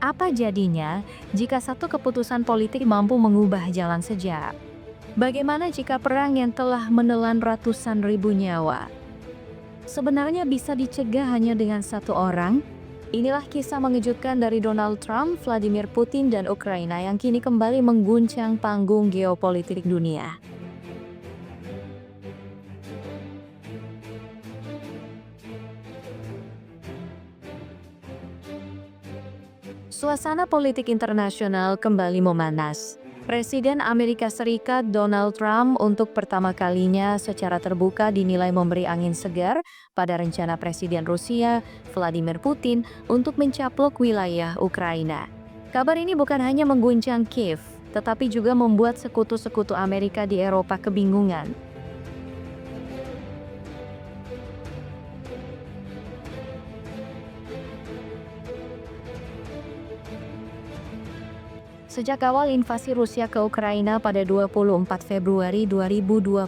Apa jadinya jika satu keputusan politik mampu mengubah jalan sejarah? Bagaimana jika perang yang telah menelan ratusan ribu nyawa sebenarnya bisa dicegah hanya dengan satu orang? Inilah kisah mengejutkan dari Donald Trump, Vladimir Putin, dan Ukraina yang kini kembali mengguncang panggung geopolitik dunia. Suasana politik internasional kembali memanas. Presiden Amerika Serikat Donald Trump untuk pertama kalinya secara terbuka dinilai memberi angin segar pada rencana Presiden Rusia Vladimir Putin untuk mencaplok wilayah Ukraina. Kabar ini bukan hanya mengguncang Kiev, tetapi juga membuat sekutu-sekutu Amerika di Eropa kebingungan. Sejak awal invasi Rusia ke Ukraina pada 24 Februari 2022,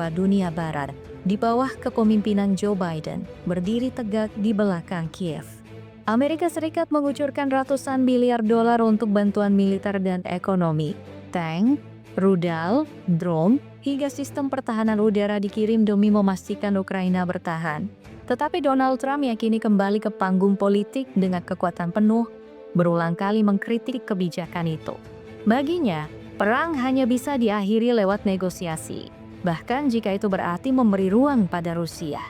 dunia barat, di bawah kepemimpinan Joe Biden, berdiri tegak di belakang Kiev. Amerika Serikat mengucurkan ratusan miliar dolar untuk bantuan militer dan ekonomi. Tank, rudal, drone, hingga sistem pertahanan udara dikirim demi memastikan Ukraina bertahan. Tetapi Donald Trump yakini kembali ke panggung politik dengan kekuatan penuh, berulang kali mengkritik kebijakan itu. Baginya, perang hanya bisa diakhiri lewat negosiasi, bahkan jika itu berarti memberi ruang pada Rusia.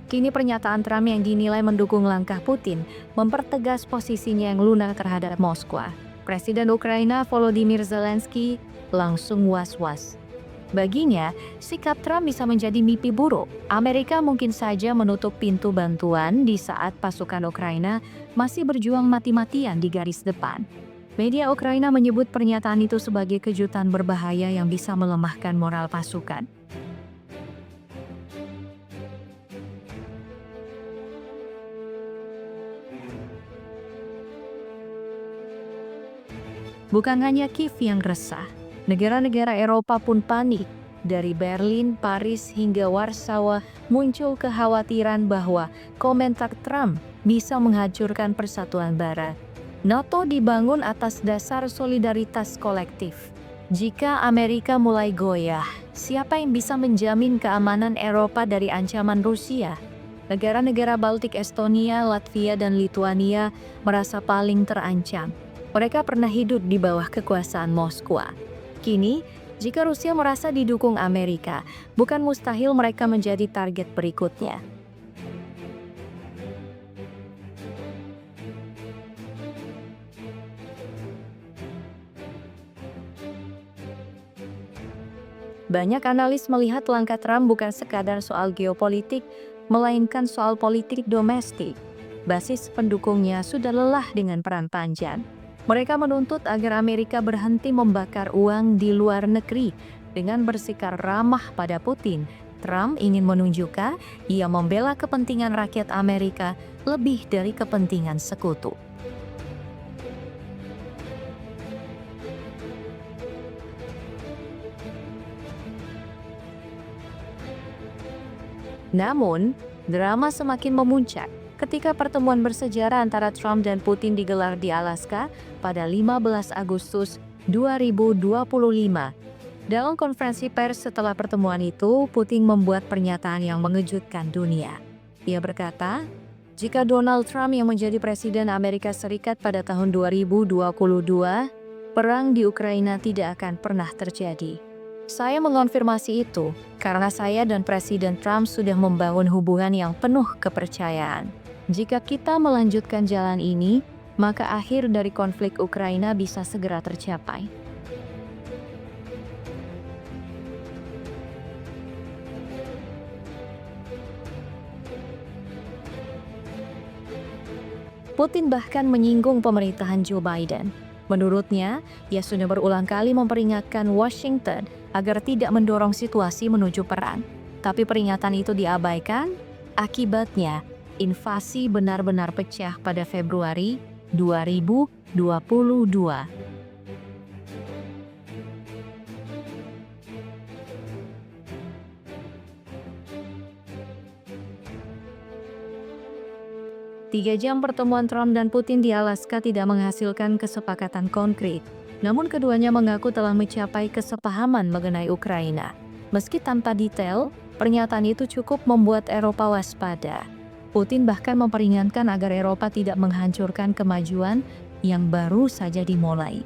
Kini pernyataan Trump yang dinilai mendukung langkah Putin mempertegas posisinya yang lunak terhadap Moskwa. Presiden Ukraina Volodymyr Zelensky langsung was-was. Baginya, sikap Trump bisa menjadi mimpi buruk. Amerika mungkin saja menutup pintu bantuan di saat pasukan Ukraina masih berjuang mati-matian di garis depan. Media Ukraina menyebut pernyataan itu sebagai kejutan berbahaya yang bisa melemahkan moral pasukan. Bukan hanya Kiev yang resah, negara-negara Eropa pun panik. Dari Berlin, Paris, hingga Warsawa muncul kekhawatiran bahwa komentar Trump bisa menghancurkan persatuan Barat. NATO dibangun atas dasar solidaritas kolektif. Jika Amerika mulai goyah, siapa yang bisa menjamin keamanan Eropa dari ancaman Rusia? Negara-negara Baltik, Estonia, Latvia, dan Lituania merasa paling terancam. Mereka pernah hidup di bawah kekuasaan Moskwa. Kini, jika Rusia merasa didukung Amerika, bukan mustahil mereka menjadi target berikutnya. Banyak analis melihat langkah Trump bukan sekadar soal geopolitik, melainkan soal politik domestik. Basis pendukungnya sudah lelah dengan perang panjang. Mereka menuntut agar Amerika berhenti membakar uang di luar negeri dengan bersikap ramah pada Putin. Trump ingin menunjukkan ia membela kepentingan rakyat Amerika lebih dari kepentingan sekutu. Namun, drama semakin memuncak ketika pertemuan bersejarah antara Trump dan Putin digelar di Alaska pada 15 Agustus 2025. Dalam konferensi pers setelah pertemuan itu, Putin membuat pernyataan yang mengejutkan dunia. Ia berkata, jika Donald Trump yang menjadi Presiden Amerika Serikat pada tahun 2022, perang di Ukraina tidak akan pernah terjadi. Saya mengonfirmasi itu karena saya dan Presiden Trump sudah membangun hubungan yang penuh kepercayaan. Jika kita melanjutkan jalan ini, maka akhir dari konflik Ukraina bisa segera tercapai. Putin bahkan menyinggung pemerintahan Joe Biden. Menurutnya, ia sudah berulang kali memperingatkan Washington agar tidak mendorong situasi menuju perang. Tapi peringatan itu diabaikan, akibatnya invasi benar-benar pecah pada Februari 2022. 3 jam pertemuan Trump dan Putin di Alaska tidak menghasilkan kesepakatan konkret. Namun keduanya mengaku telah mencapai kesepahaman mengenai Ukraina. Meski tanpa detail, pernyataan itu cukup membuat Eropa waspada. Putin bahkan memperingatkan agar Eropa tidak menghancurkan kemajuan yang baru saja dimulai.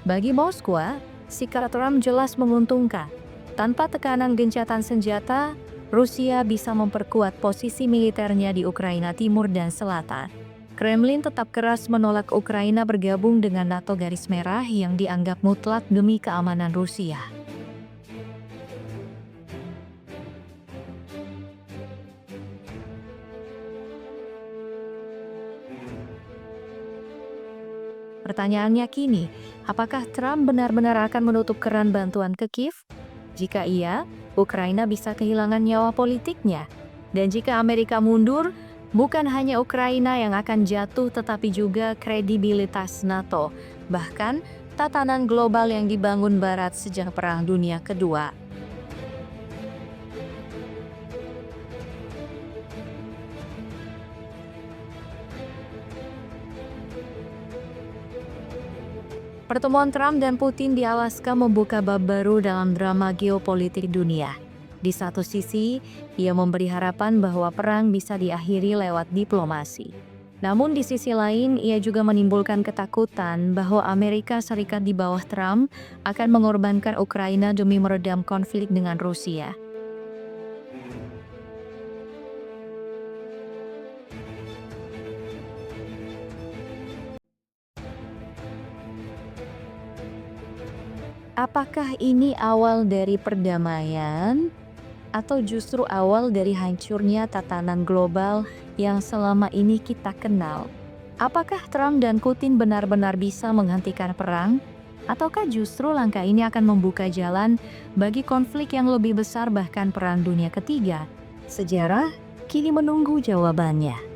Bagi Moskwa, sikap Trump jelas menguntungkan. Tanpa tekanan gencatan senjata, Rusia bisa memperkuat posisi militernya di Ukraina Timur dan Selatan. Kremlin tetap keras menolak Ukraina bergabung dengan NATO garis merah yang dianggap mutlak demi keamanan Rusia. Pertanyaannya kini, apakah Trump benar-benar akan menutup keran bantuan ke Kiev? Jika iya, Ukraina bisa kehilangan nyawa politiknya. Dan jika Amerika mundur, bukan hanya Ukraina yang akan jatuh tetapi juga kredibilitas NATO, bahkan tatanan global yang dibangun Barat sejak Perang Dunia Kedua. Pertemuan Trump dan Putin di Alaska membuka bab baru dalam drama geopolitik dunia. Di satu sisi, ia memberi harapan bahwa perang bisa diakhiri lewat diplomasi. Namun di sisi lain, ia juga menimbulkan ketakutan bahwa Amerika Serikat di bawah Trump akan mengorbankan Ukraina demi meredam konflik dengan Rusia. Apakah ini awal dari perdamaian atau justru awal dari hancurnya tatanan global yang selama ini kita kenal? Apakah Trump dan Putin benar-benar bisa menghentikan perang? Ataukah justru langkah ini akan membuka jalan bagi konflik yang lebih besar bahkan Perang Dunia Ketiga? Sejarah kini menunggu jawabannya.